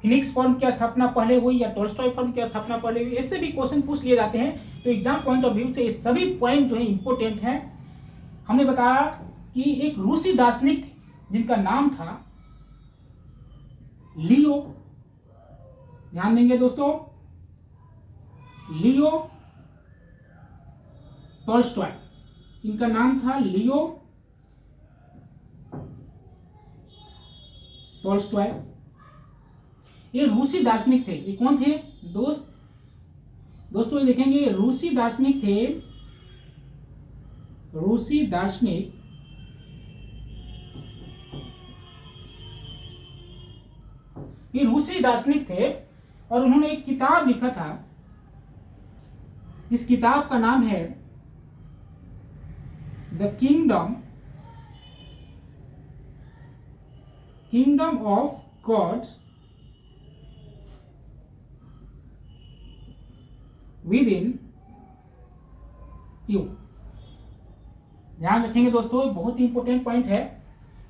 फिनिक्स फर्म की स्थापना पहले हुई या टॉल्स्टॉय फर्म की स्थापना पहले हुई। ऐसे भी क्वेश्चन पूछ लिए जाते हैं। तो एग्जाम पॉइंट ऑफ व्यू से ये सभी पॉइंट जो है इंपॉर्टेंट है। हमने बताया कि एक रूसी दार्शनिक जिनका नाम था लियो, ध्यान देंगे दोस्तों, लियो टॉल्स्टॉय, इनका नाम था लियो टॉल्स्टॉय। ये रूसी दार्शनिक थे। ये कौन थे दोस्तों ये देखेंगे, रूसी दार्शनिक थे। रूसी दार्शनिक ये रूसी दार्शनिक थे और उन्होंने एक किताब लिखा था जिस किताब का नाम है the kingdom of God with in you. ध्यान रखेंगे दोस्तों, बहुत ही इंपॉर्टेंट पॉइंट है।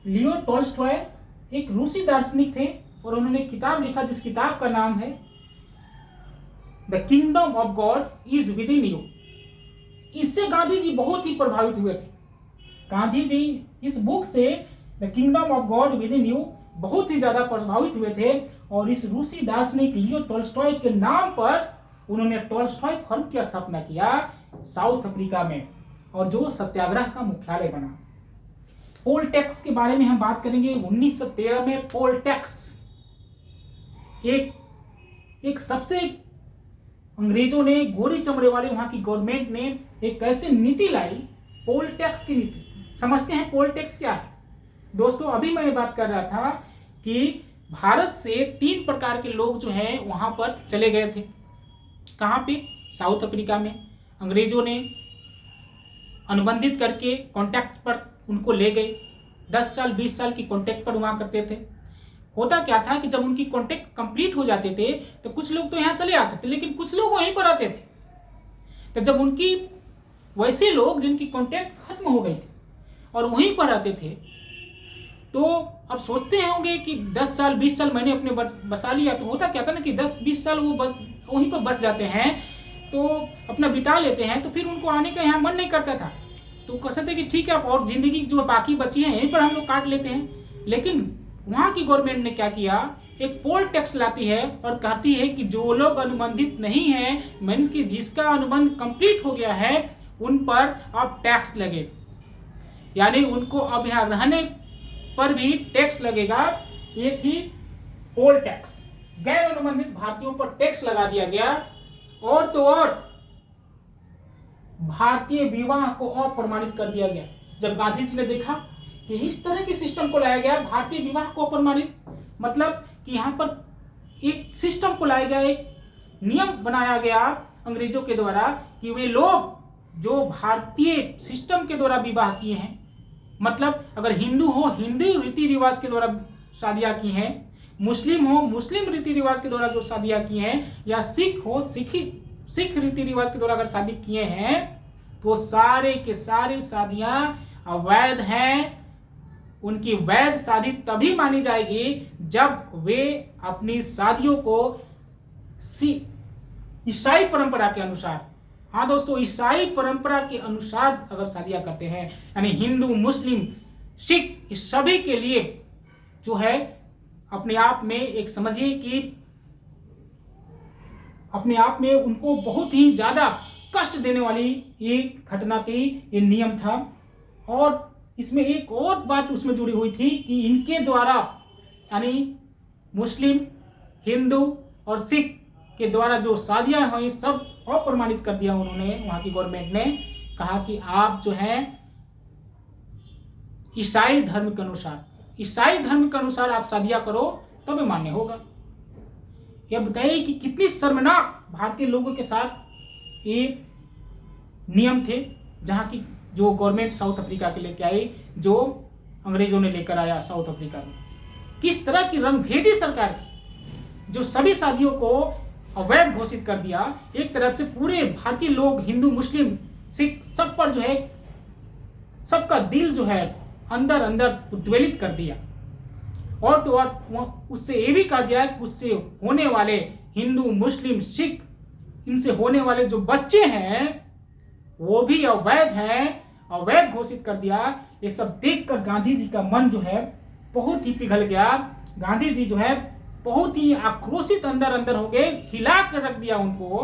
लियो टॉल्स्टॉय एक रूसी दार्शनिक थे और उन्होंने किताब लिखा जिस किताब का नाम है the kingdom of God is with in you. इससे गांधी जी बहुत ही प्रभावित हुए थे। गांधी जी इस बुक से the kingdom of God with in you बहुत ही ज्यादा प्रभावित हुए थे और इस रूसी दार्शनिक लियो टॉल्स्टॉय के नाम पर उन्होंने टॉल्स्टॉय फर्म की स्थापना किया साउथ अफ्रीका में और जो सत्याग्रह का मुख्यालय बना। पोल टैक्स के बारे में हम बात करेंगे। 1913 में पोल टैक्स एक सबसे अंग्रेजों ने, गोरी चमड़े वाले वहां की गवर्नमेंट ने एक ऐसी नीति लाई, पोल टैक्स की नीति। समझते हैं पोल टैक्स क्या है दोस्तों? अभी मैंने बात कर रहा था कि भारत से 3 प्रकार के लोग जो हैं वहां पर चले गए थे। कहां पे? साउथ अफ्रीका में। अंग्रेजों ने अनुबंधित करके कॉन्ट्रैक्ट पर उनको ले गए। 10 साल 20 साल की कॉन्ट्रैक्ट पर वहां करते थे। होता क्या था कि जब उनकी कॉन्ट्रैक्ट कंप्लीट हो जाते थे तो कुछ लोग तो यहाँ चले आते थे लेकिन कुछ लोग वहीं पर आते थे। तो जब उनकी वैसे लोग जिनकी कॉन्ट्रैक्ट खत्म हो गई थी और वहीं पर आते थे तो अब सोचते होंगे कि 10 साल 20 साल मैंने अपने बसा लिया। तो होता क्या था ना कि 10-20 साल वो बस वहीं पर बस जाते हैं तो अपना बिता लेते हैं, तो फिर उनको आने का यहाँ मन नहीं करता था। तो कहते थे कि ठीक है और जिंदगी जो बाकी बची है यहीं पर हम लोग काट लेते हैं। लेकिन वहाँ की गवर्नमेंट ने क्या किया, एक पोल टैक्स लाती है और कहती है कि जो लोग अनुबंधित नहीं है, मीन्स कि जिसका अनुबंध कंप्लीट हो गया है, उन पर अब टैक्स लगे, यानी उनको अब यहाँ रहने पर भी टैक्स लगेगा। ये थी पोल टैक्स, गैर अनुबंधित भारतीयों पर टैक्स लगा दिया गया। और तो और भारतीय विवाह को अप्रमाणित कर दिया गया। जब गांधी जी ने देखा कि इस तरह के सिस्टम को लाया गया, भारतीय विवाह को अप्रमाणित, मतलब कि यहाँ पर एक सिस्टम को लाया गया, एक नियम बनाया गया अंग्रेजों के द्वारा कि वे लोग जो भारतीय सिस्टम के द्वारा विवाह किए हैं, मतलब अगर हिंदू हो हिंदू रीति रिवाज के द्वारा शादियां की हैं, मुस्लिम हो मुस्लिम रीति रिवाज के द्वारा जो शादियां की हैं, या सिख हो सिख रीति रिवाज के द्वारा अगर शादी किए हैं, तो सारे के सारे शादियां अवैध हैं। उनकी वैध शादी तभी मानी जाएगी जब वे अपनी शादियों को ईसाई परंपरा के अनुसार, हाँ दोस्तों, ईसाई परंपरा के अनुसार अगर शादियां करते हैं, यानी हिंदू मुस्लिम सिख इस सभी के लिए जो है अपने आप में एक समझिए कि अपने आप में उनको बहुत ही ज्यादा कष्ट देने वाली ये घटना थी, ये नियम था। और इसमें एक और बात उसमें जुड़ी हुई थी कि इनके द्वारा यानी मुस्लिम हिंदू और सिख के द्वारा जो शादियां हुई सब अप्रमाणित कर दिया उन्होंने। वहां की गवर्नमेंट ने कहा कि आप जो है ईसाई धर्म के अनुसार आप शादियां करो तब मान्य होगा। यह बताइए कि कितनी शर्मनाक भारतीय लोगों के साथ ये नियम थे, जहां की जो गवर्नमेंट साउथ अफ्रीका के लेके आई, जो अंग्रेजों ने लेकर आया साउथ अफ्रीका में। किस तरह की रंगभेदी सरकार थी जो सभी शादियों को अवैध घोषित कर दिया। एक तरफ से पूरे भारतीय लोग हिंदू मुस्लिम सिख सब पर जो है सबका दिल जो है अंदर अंदर उद्वेलित कर दिया। और तो और उससे ये भी कहा गया कि उससे होने वाले हिंदू मुस्लिम सिख इनसे होने वाले जो बच्चे हैं वो भी अवैध हैं, अवैध घोषित कर दिया। ये सब देखकर गांधी जी का मन जो है बहुत ही पिघल गया। गांधी जी जो है बहुत ही आक्रोशित अंदर अंदर हो गए, हिला कर रख दिया उनको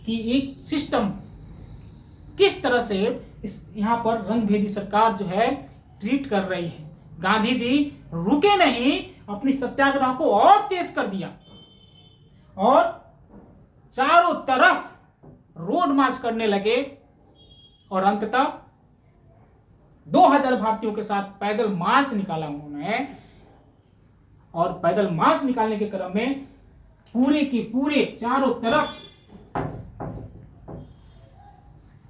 कि एक सिस्टम किस तरह से इस यहाँ पर रंगभेदी सरकार जो है ट्रीट कर रही है। गांधी जी रुके नहीं, अपनी सत्याग्रह को और तेज कर दिया और चारों तरफ रोड मार्च करने लगे और अंततः 2000 भारतीयों के साथ पैदल मार्च निकाला उन्होंने। और पैदल मार्च निकालने के क्रम में पूरे के पूरे चारों तरफ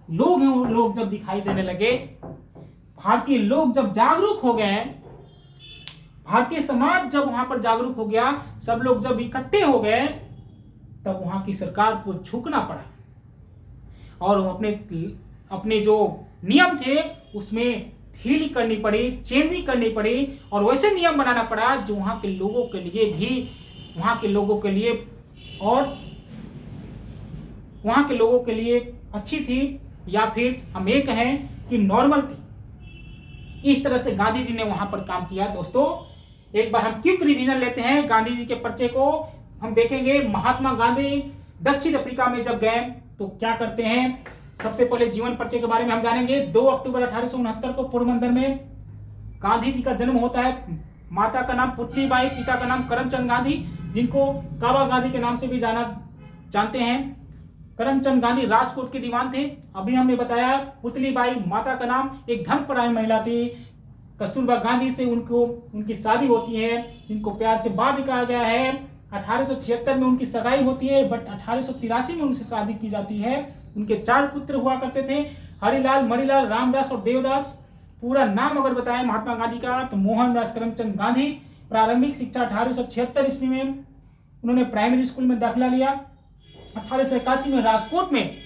लोग जब दिखाई देने लगे, भारतीय लोग जब जागरूक हो गए, भारतीय समाज जब वहां पर जागरूक हो गया, सब लोग जब इकट्ठे हो गए, तब वहां की सरकार को झुकना पड़ा और अपने जो नियम थे उसमें ढील करनी पड़ी, चेंजिंग करनी पड़ी और वैसे नियम बनाना पड़ा जो वहां के लोगों के लिए भी, वहां के लोगों के लिए और वहां के लोगों के लिए अच्छी थी, या फिर हम ये कहें कि नॉर्मल थी। इस तरह से गांधी जी ने वहां पर काम किया। दोस्तों, एक बार हम क्विक रिवीजन लेते हैं गांधी जी के पर्चे को। हम देखेंगे महात्मा गांधी दक्षिण अफ्रीका में जब गए तो क्या करते हैं। सबसे पहले जीवन परिचय के बारे में हम जानेंगे। 2 अक्टूबर 1869 को पोरबंदर में गांधी जी का जन्म होता है। माता का नाम पुतलीबाई, पिता का नाम करमचंद गांधी, जिनको काबा गांधी के नाम से भी जानते हैं। करमचंद गांधी राजकोट के दीवान थे। अभी हमने बताया पुतलीबाई माता का नाम, एक धर्मपरायण महिला थी। कस्तूरबा गांधी से उनकी शादी होती है, जिनको प्यार से बा भी कहा गया है। 1876 में उनकी सगाई होती है, बट 1883 में उनसे शादी की जाती है। उनके 4 पुत्र हुआ करते थे, हरिलाल, मणिलाल, रामदास और देवदास। पूरा नाम अगर बताएं महात्मा गांधी का तो मोहनदास करमचंद गांधी। प्रारंभिक शिक्षा 1876 ईस्वी में उन्होंने प्राइमरी स्कूल में दाखिला लिया। 1881 में राजकोट में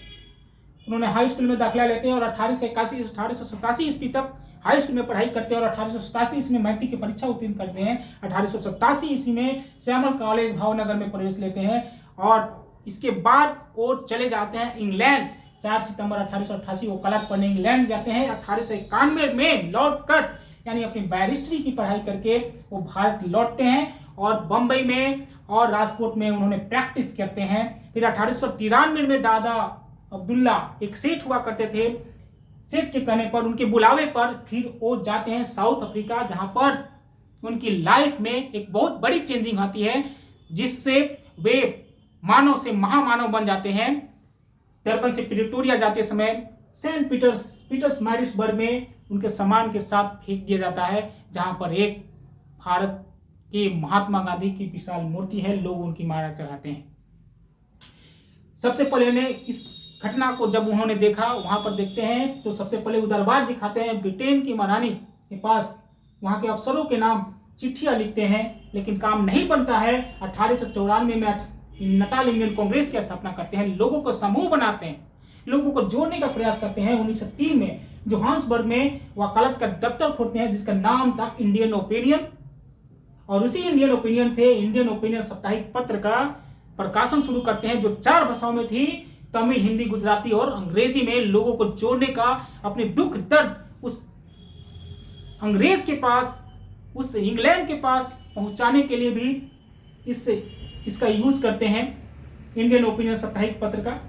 उन्होंने हाई स्कूल में दाखिला लेते हैं और 1887 ईस्वी तक हाई स्कूल में पढ़ाई करते हैं और 1887 ईस्वी में मैट्रिक की परीक्षा उत्तीर्ण करते हैं। 1887 ईस्वी में श्यामल कॉलेज भावनगर में प्रवेश लेते हैं और इसके बाद वो चले जाते हैं इंग्लैंड। 4 सितंबर 1888 वो कला पढ़ने इंग्लैंड जाते हैं। 1891 में लौट कर यानी अपनी बैरिस्ट्री की पढ़ाई करके वो भारत लौटते हैं और बंबई में और राजकोट में उन्होंने प्रैक्टिस करते हैं। फिर 1893 में दादा अब्दुल्ला एक सेठ हुआ करते थे। सेठ के कहने पर, उनके बुलावे पर फिर वो जाते हैं साउथ अफ्रीका, जहां पर उनकी लाइफ में एक बहुत बड़ी चेंजिंग आती है, जिससे वे मानव से महामानव बन जाते हैं। डरबन से प्रिटोरिया जाते समय सेंट पीटर्सबर्ग में उनके सामान के साथ फेंक दिया जाता है, जहां पर एक भारत के महात्मा गांधी की विशाल मूर्ति है। लोग उनकी माला चढ़ाते हैं। सबसे पहले उन्हें इस घटना को जब उन्होंने देखा, वहां पर देखते हैं तो सबसे पहले उदारवाद दिखाते हैं। ब्रिटेन की महारानी के पास वहां के अफसरों के नाम चिट्ठियां लिखते हैं, लेकिन काम नहीं बनता है। 1894 में नटाल इंडियन कांग्रेस की स्थापना करते हैं, लोगों को समूह बनाते हैं, लोगों को जोड़ने का प्रयास करते हैं। 1903 में जोहान्सबर्ग में वकालत का दफ्तर खोलते हैं, जिसका नाम था इंडियन ओपिनियन, और उसी इंडियन ओपिनियन से इंडियन ओपिनियन साप्ताहिक पत्र का प्रकाशन शुरू करते हैं, जो 4 भाषाओं में थी, तमिल, हिंदी, गुजराती और अंग्रेजी में। लोगों को जोड़ने का, अपने दुख दर्द उस अंग्रेज के पास, उस इंग्लैंड के पास पहुंचाने के लिए भी इसका यूज करते हैं। इंडियन ओपिनियन साप्ताहिक पत्र का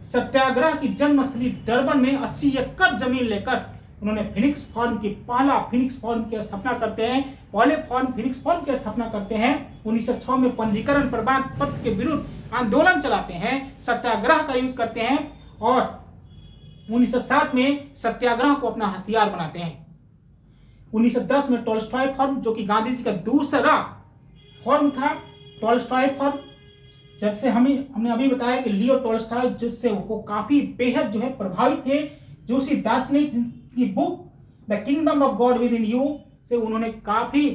सत्याग्रह की जन्मस्थली डरबन में 80 एकड़ जमीन लेकर उन्होंने फिनिक्स फॉर्म की स्थापना करते हैं। फिनिक्स फॉर्म की स्थापना करते हैं। 1906 में पंजीकरण प्रमाण पत्र के विरुद्ध आंदोलन चलाते हैं, सत्याग्रह का यूज करते हैं, और 1907 में सत्याग्रह को अपना हथियार बनाते हैं। 1910 में टॉलस्टॉय फॉर्म, जो कि गांधी जी का दूसरा फॉर्म था, टॉलस्टॉय फॉर्म, जब से हमने अभी बताया कि लियो टॉलस्टॉय जिससे वो काफी बेहद जो है प्रभावित थे, जो उसी दार्शनिक की book the kingdom of God with in you से उन्होंने काफी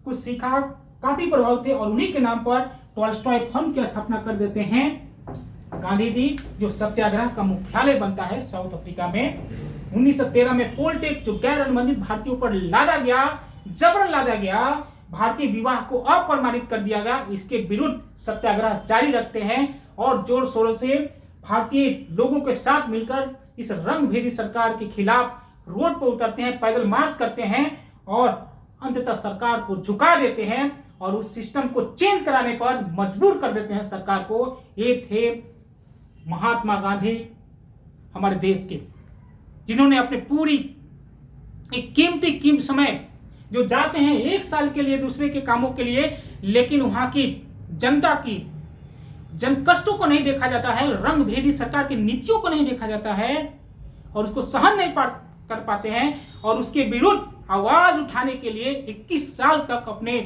कुछ सीखा, काफी प्रभावित थे, और उन्हीं के नाम पर टॉलस्टॉय फॉर्म की स्थापना कर देते हैं गांधी जी, जो सत्याग्रह का मुख्यालय बनता है साउथ अफ्रीका में। 1913 में पोलटेक, जो गैर अनुबंधित भारतीयों पर जबरन लादा गया, भारतीय विवाह को अप्रमाणित कर दिया गया, इसके विरुद्ध सत्याग्रह जारी रखते हैं और जोर शोरों से भारतीय लोगों के साथ मिलकर इस रंगभेदी सरकार के खिलाफ रोड पर उतरते हैं, पैदल मार्च करते हैं और अंततः सरकार को झुका देते हैं और उस सिस्टम को चेंज कराने पर मजबूर कर देते हैं सरकार को। ये थे महात्मा गांधी हमारे देश के, जिन्होंने अपने पूरी एक कीमती समय जो जाते हैं 1 साल के लिए दूसरे के कामों के लिए, लेकिन वहां की जनता की जन कष्टों को नहीं देखा जाता है, रंगभेदी सरकार की नीतियों को नहीं देखा जाता है और उसको सहन नहीं कर पाते हैं, और उसके विरुद्ध आवाज उठाने के लिए 21 साल तक अपने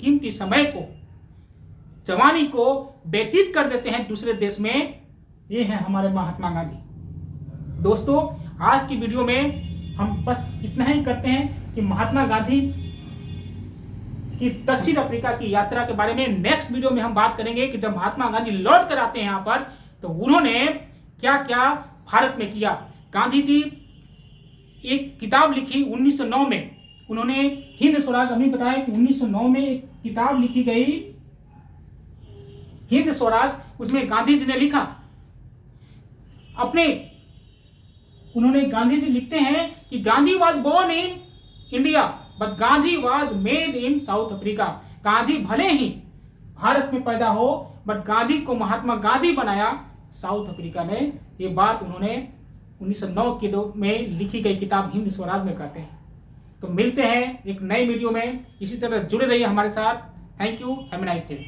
कीमती समय को, जवानी को व्यतीत कर देते हैं दूसरे देश में। ये है हमारे महात्मा गांधी। दोस्तों, आज की वीडियो में हम बस इतना ही करते हैं कि महात्मा गांधी की दक्षिण अफ्रीका की यात्रा के बारे में नेक्स्ट वीडियो में हम बात करेंगे कि जब महात्मा गांधी लौट कर आते हैं यहाँ पर, तो उन्होंने क्या क्या भारत में किया। गांधी जी एक किताब लिखी 1909 में, उन्होंने हिंद स्वराज, हमें बताया कि 1909 में एक किताब लिखी गई हिंद स्वराज, उसमें गांधी जी ने लिखा उन्होंने गांधी जी लिखते हैं कि Gandhi was born in India but Gandhi was made in South Africa. Gandhi भले ही भारत में पैदा हो, बट गांधी को महात्मा गांधी बनाया साउथ अफ्रीका में। ये बात उन्होंने 1909 में लिखी गई किताब हिंद स्वराज में कहते हैं। तो मिलते हैं एक नई वीडियो में, इसी तरह जुड़े रहिए हमारे साथ। Thank you, have a nice day.